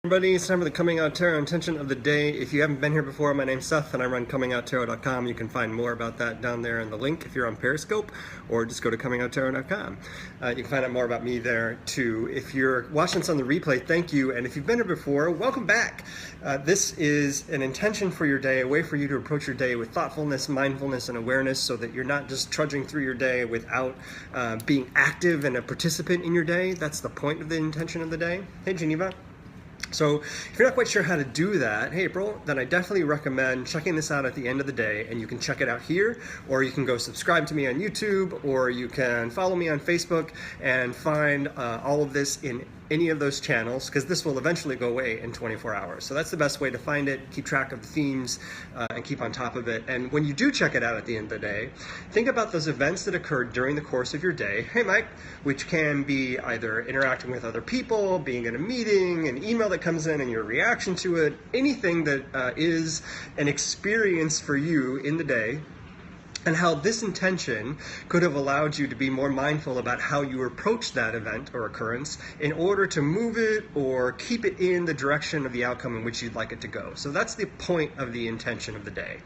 Everybody, it's time for the Coming Out Tarot intention of the day. If you haven't been here before, my name's Seth and I run comingoutarot.com. You can find more about that down there in the link if you're on Periscope, or just go to comingoutarot.com. You can find out more about me there too. If you're watching this on the replay, thank you. And if you've been here before, welcome back. This is an intention for your day, a way for you to approach your day with thoughtfulness, mindfulness, and awareness, so that you're not just trudging through your day without being active and a participant in your day. That's the point of the intention of the day. Hey, Geneva. So if you're not quite sure how to do that, hey April, then I definitely recommend checking this out at the end of the day, and you can check it out here, or you can go subscribe to me on YouTube, or you can follow me on Facebook and find all of this in any of those channels, because this will eventually go away in 24 hours. So that's the best way to find it, keep track of the themes, and keep on top of it. And when you do check it out at the end of the day, think about those events that occurred during the course of your day, hey Mike, which can be either interacting with other people, being in a meeting, an email that comes in and your reaction to it, anything that is an experience for you in the day, and how this intention could have allowed you to be more mindful about how you approach that event or occurrence in order to move it or keep it in the direction of the outcome in which you'd like it to go. So that's the point of the intention of the day.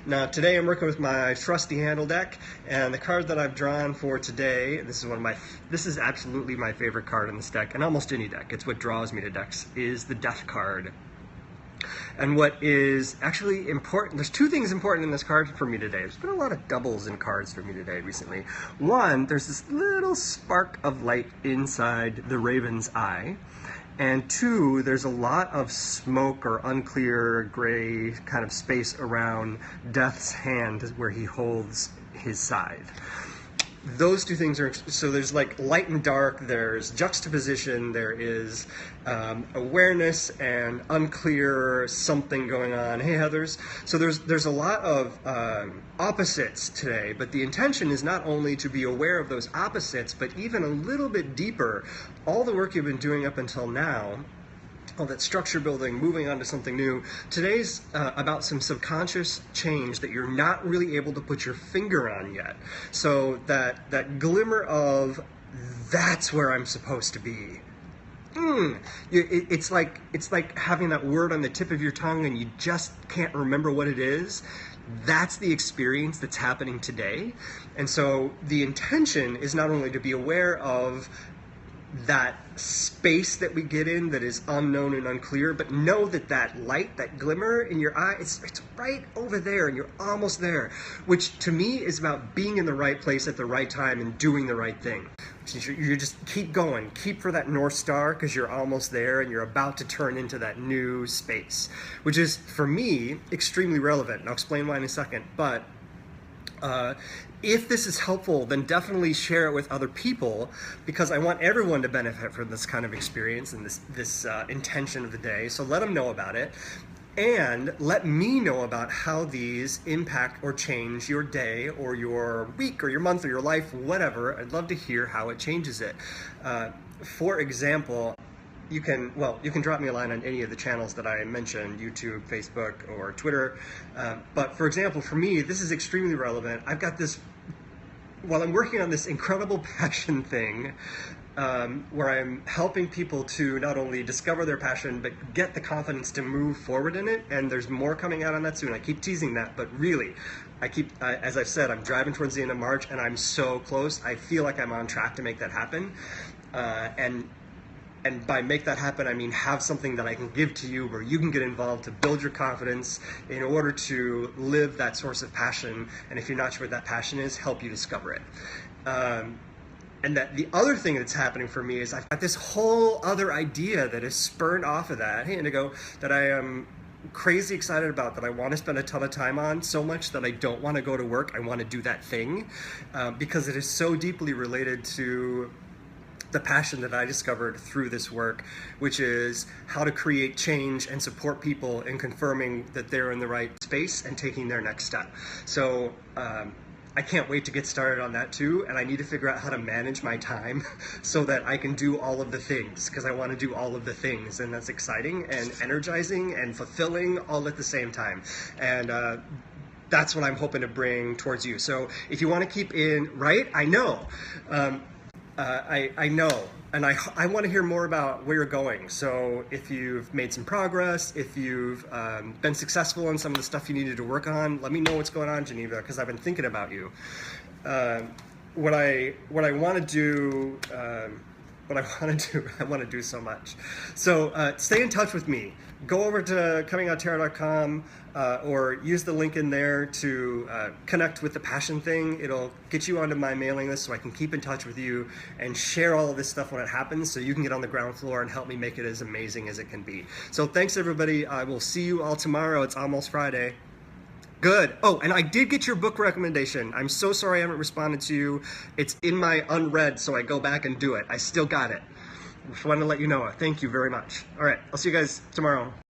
Now today I'm working with my trusty handle deck, and the card that I've drawn for today, this is absolutely my favorite card in this deck, and almost any deck, it's what draws me to decks, is the Death card. And what is actually important, there's two things important in this card for me today. There's been a lot of doubles in cards for me today recently. One, there's this little spark of light inside the Raven's eye. And two, there's a lot of smoke or unclear gray kind of space around Death's hand where he holds his scythe. Those two things are, so there's like light and dark, there's juxtaposition, there is awareness and unclear something going on. Hey Heathers. So there's a lot of opposites today, but the intention is not only to be aware of those opposites, but even a little bit deeper, all the work you've been doing up until now, all that structure building, moving on to something new. Today's about some subconscious change that you're not really able to put your finger on yet. So that glimmer of, that's where I'm supposed to be. It's like having that word on the tip of your tongue and you just can't remember what it is. That's the experience that's happening today. And so the intention is not only to be aware of that space that we get in that is unknown and unclear, but know that that light, that glimmer in your eye, it's right over there and you're almost there, which to me is about being in the right place at the right time and doing the right thing. You just keep going, keep for that North Star, because you're almost there and you're about to turn into that new space, which is, for me, extremely relevant. And I'll explain why in a second, but if this is helpful, then definitely share it with other people, because I want everyone to benefit from this kind of experience and this intention of the day. So let them know about it, and let me know about how these impact or change your day or your week or your month or your life, whatever. I'd love to hear how it changes it. For example, you can drop me a line on any of the channels that I mentioned, YouTube, Facebook, or Twitter. But for example, for me, this is extremely relevant. I've got this, while I'm working on this incredible passion thing, where I'm helping people to not only discover their passion, but get the confidence to move forward in it. And there's more coming out on that soon. I keep teasing that, but really, as I've said, I'm driving towards the end of March and I'm so close. I feel like I'm on track to make that happen. And by make that happen, I mean have something that I can give to you where you can get involved to build your confidence in order to live that source of passion. And if you're not sure what that passion is, help you discover it. And that the other thing that's happening for me is I've got this whole other idea that is spurned off of that, hey Indigo, that I am crazy excited about, that I want to spend a ton of time on, so much that I don't want to go to work. I want to do that thing because it is so deeply related to the passion that I discovered through this work, which is how to create change and support people in confirming that they're in the right space and taking their next step. So I can't wait to get started on that too, and I need to figure out how to manage my time so that I can do all of the things, because I want to do all of the things, and that's exciting and energizing and fulfilling all at the same time. And that's what I'm hoping to bring towards you. So if you want to keep in, right? I know. I know, and I want to hear more about where you're going. So if you've made some progress, if you've been successful in some of the stuff you needed to work on, let me know what's going on, Geneva, because I've been thinking about you. What I want to do. I want to do so much. So stay in touch with me. Go over to comingouttaro.com or use the link in there to connect with the passion thing. It'll get you onto my mailing list so I can keep in touch with you and share all of this stuff when it happens so you can get on the ground floor and help me make it as amazing as it can be. So thanks everybody. I will see you all tomorrow. It's almost Friday. Good. Oh, and I did get your book recommendation. I'm so sorry I haven't responded to you. It's in my unread, so I go back and do it. I still got it. Just wanted to let you know. Thank you very much. All right, I'll see you guys tomorrow.